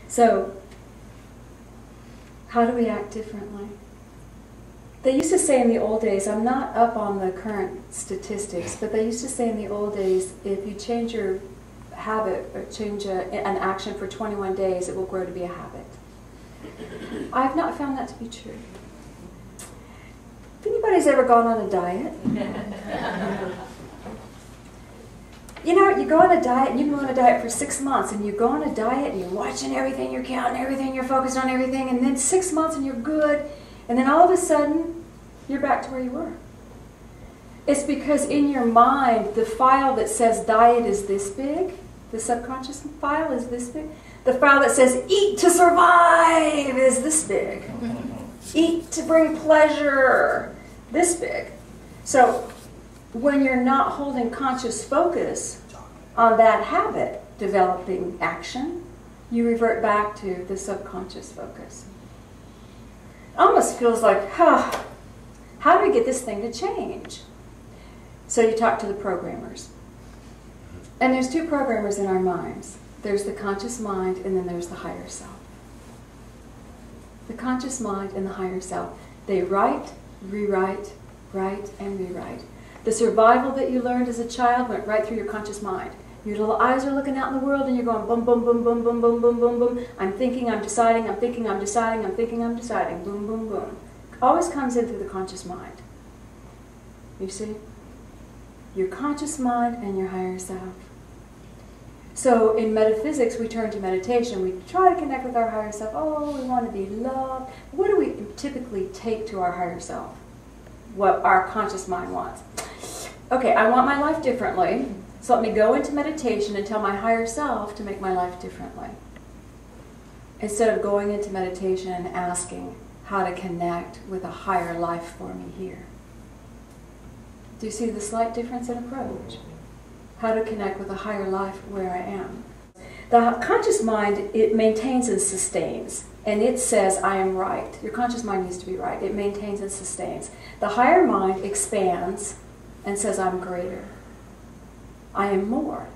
So, how do we act differently? They used to say in the old days, I'm not up on the current statistics, but they used to say in the old days, if you change your habit or change an action for 21 days, it will grow to be a habit. I've not found that to be true. If anybody's ever gone on a diet, you know, you go on a diet and you can go on a diet for 6 months and you go on a diet and you're watching everything, you're counting everything, you're focused on everything, and then 6 months and you're good, and then all of a sudden you're back to where you were. It's because in your mind, the file that says diet is this big, the subconscious file is this big, the file that says eat to survive is this big, eat to bring pleasure, this big. So when you're not holding conscious focus on that habit developing action, you revert back to the subconscious focus. It almost feels like, how do we get this thing to change? So you talk to the programmers. And there's two programmers in our minds. There's the conscious mind and then there's the higher self. The conscious mind and the higher self, they write, rewrite, write, and rewrite. The survival that you learned as a child went right through your conscious mind. Your little eyes are looking out in the world and you're going boom, boom, boom, boom, boom, boom, boom, boom, boom. I'm thinking, I'm deciding, I'm thinking, I'm deciding, I'm thinking, I'm deciding. Boom, boom, boom. Always comes in through the conscious mind. You see? Your conscious mind and your higher self. So in metaphysics, we turn to meditation. We try to connect with our higher self. Oh, we want to be loved. What do we typically take to our higher self? What our conscious mind wants. Okay, I want my life differently. So let me go into meditation and tell my higher self to make my life differently. Instead of going into meditation and asking how to connect with a higher life for me here. Do you see the slight difference in approach? How to connect with a higher life where I am. The conscious mind, it maintains and sustains. And it says, I am right. Your conscious mind needs to be right. It maintains and sustains. The higher mind expands and says, I'm greater. I am more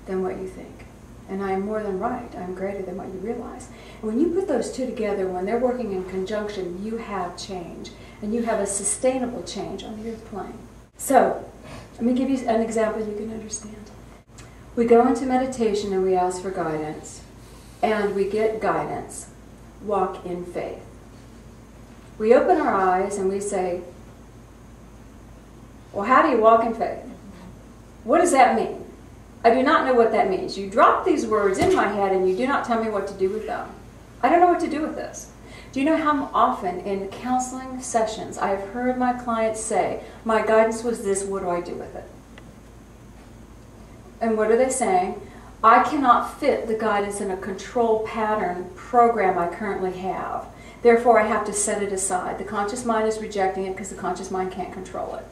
than what you think. And I am more than right. I am greater than what you realize. And when you put those two together, when they're working in conjunction, you have change. And you have a sustainable change on the earth plane. So, let me give you an example you can understand. We go into meditation and we ask for guidance. And we get guidance. Walk in faith. We open our eyes and we say, well, how do you walk in faith? What does that mean? I do not know what that means. You drop these words in my head and you do not tell me what to do with them. I don't know what to do with this. Do you know how often in counseling sessions I have heard my clients say, my guidance was this, what do I do with it? And what are they saying? I cannot fit the guidance in a control pattern program I currently have. Therefore, I have to set it aside. The conscious mind is rejecting it because the conscious mind can't control it.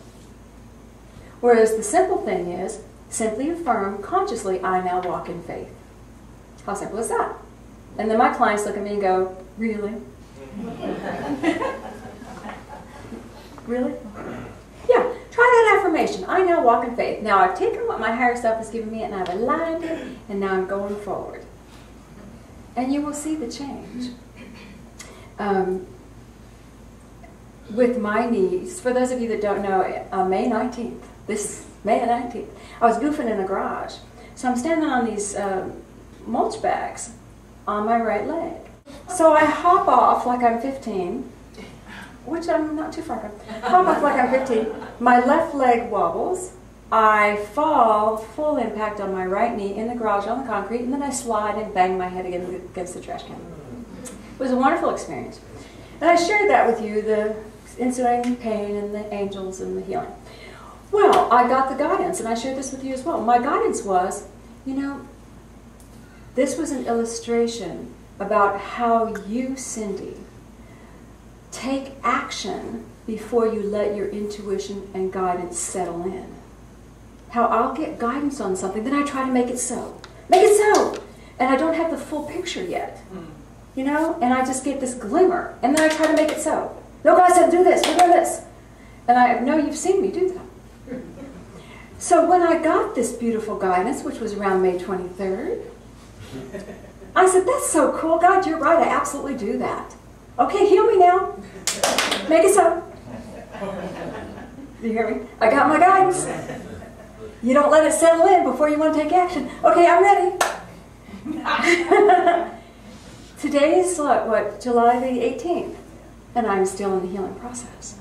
Whereas the simple thing is, simply affirm consciously, I now walk in faith. How simple is that? And then my clients look at me and go, really? Really? Yeah, try that affirmation. I now walk in faith. Now I've taken what my higher self has given me and I've aligned it, and now I'm going forward. And you will see the change. With my niece, for those of you that don't know, May 19th, this May 19th, I was goofing in a garage. So I'm standing on these mulch bags on my right leg. So I hop off like I'm 15, which I'm not too far from. Hop off like I'm 15. My left leg wobbles. I fall, full impact on my right knee in the garage on the concrete, and then I slide and bang my head against the trash can. It was a wonderful experience. And I shared that with you, the ensuing pain and the angels and the healing. Well, I got the guidance, and I shared this with you as well. My guidance was, you know, this was an illustration about how you, Cindy, take action before you let your intuition and guidance settle in. How I'll get guidance on something, then I try to make it so. Make it so! And I don't have the full picture yet. You know? And I just get this glimmer. And then I try to make it so. No, God said do this, we're doing this. And I know you've seen me do that. So when I got this beautiful guidance, which was around May 23rd, I said, that's so cool. God, you're right. I absolutely do that. Okay, heal me now. Make it so. Do you hear me? I got my guidance. You don't let it settle in before you want to take action. Okay, I'm ready. Today is what, July the 18th, and I'm still in the healing process.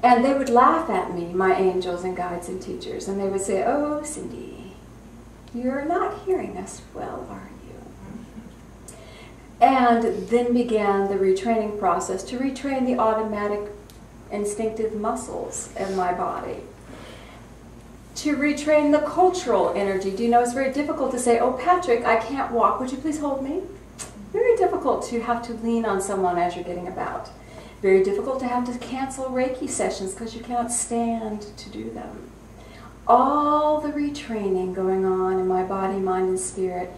And they would laugh at me, my angels and guides and teachers, and they would say, oh, Cindy, you're not hearing us well, are you? And then began the retraining process to retrain the automatic instinctive muscles in my body. To retrain the cultural energy. Do you know it's very difficult to say, oh, Patrick, I can't walk. Would you please hold me? Very difficult to have to lean on someone as you're getting about. Very difficult to have to cancel Reiki sessions because you cannot stand to do them. All the retraining going on in my body, mind, and spirit.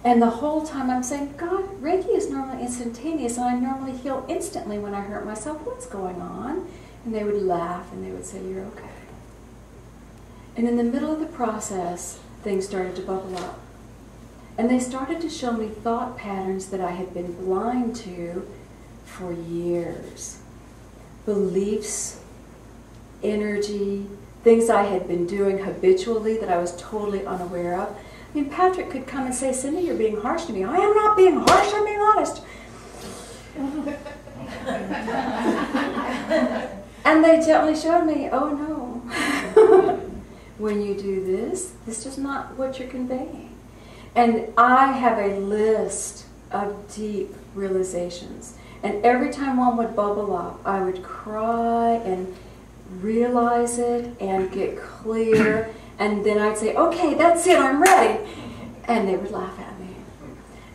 And the whole time I'm saying, God, Reiki is normally instantaneous, and I normally heal instantly when I hurt myself. What's going on? And they would laugh, and they would say, you're okay. And in the middle of the process, things started to bubble up. And they started to show me thought patterns that I had been blind to for years. Beliefs, energy, things I had been doing habitually that I was totally unaware of. I mean, Patrick could come and say, Cindy, you're being harsh to me. I am not being harsh, I'm being honest. And they gently showed me, oh no. When you do this, this is not what you're conveying. And I have a list of deep realizations. And every time one would bubble up, I would cry and realize it and get clear. And then I'd say, okay, that's it, I'm ready. And they would laugh at me.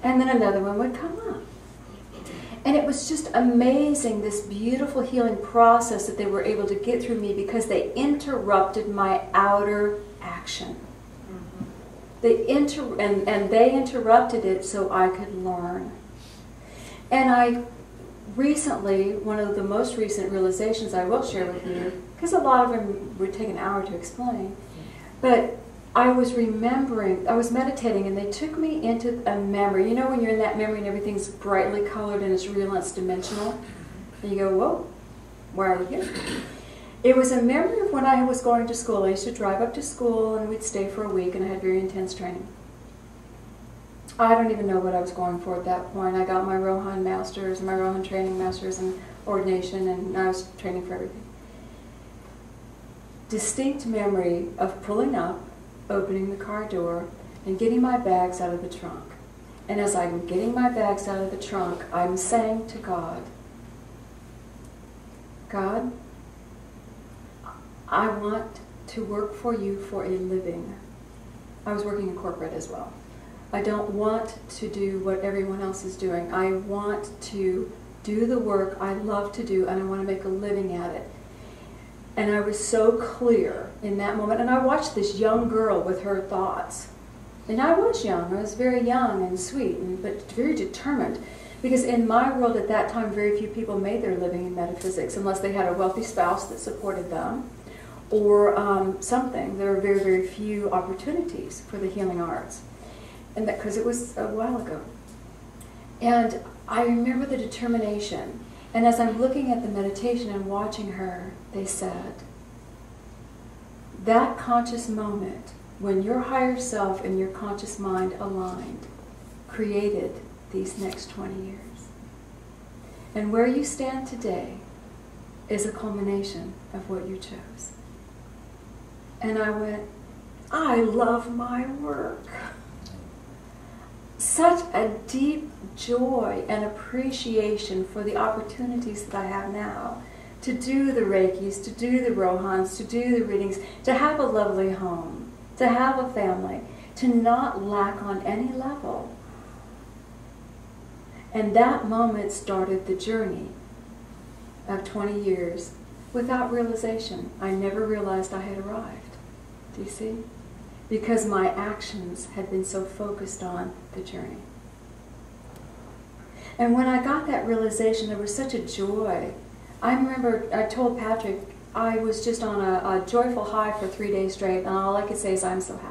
And then another one would come up. And it was just amazing, this beautiful healing process that they were able to get through me because they interrupted my outer action. They interrupted it so I could learn. And I recently, one of the most recent realizations I will share with you, because a lot of them would take an hour to explain, but I was remembering, I was meditating, and they took me into a memory. You know when you're in that memory and everything's brightly colored and it's real and it's dimensional? And you go, whoa, why are we here? It was a memory of when I was going to school. I used to drive up to school and we'd stay for a week, and I had very intense training. I don't even know what I was going for at that point. I got my Rohan Masters, my Rohan Training Masters and ordination, and I was training for everything. Distinct memory of pulling up, opening the car door, and getting my bags out of the trunk. And as I'm getting my bags out of the trunk, I'm saying to God, God, I want to work for you for a living. I was working in corporate as well. I don't want to do what everyone else is doing. I want to do the work I love to do, and I want to make a living at it. And I was so clear in that moment. And I watched this young girl with her thoughts. And I was young. I was very young and sweet, but very determined. Because in my world at that time, very few people made their living in metaphysics unless they had a wealthy spouse that supported them or something. There were very, very few opportunities for the healing arts. And that because it was a while ago. And I remember the determination. And as I'm looking at the meditation and watching her, they said, that conscious moment when your higher self and your conscious mind aligned created these next 20 years. And where you stand today is a culmination of what you chose. And I went, I love my work. Such a deep joy and appreciation for the opportunities that I have now to do the Reikis, to do the Rohans, to do the readings, to have a lovely home, to have a family, to not lack on any level. And that moment started the journey of 20 years without realization. I never realized I had arrived. Do you see? Because my actions had been so focused on the journey. And when I got that realization, there was such a joy. I remember I told Patrick I was just on a joyful high for 3 days straight, and all I could say is, I'm so happy.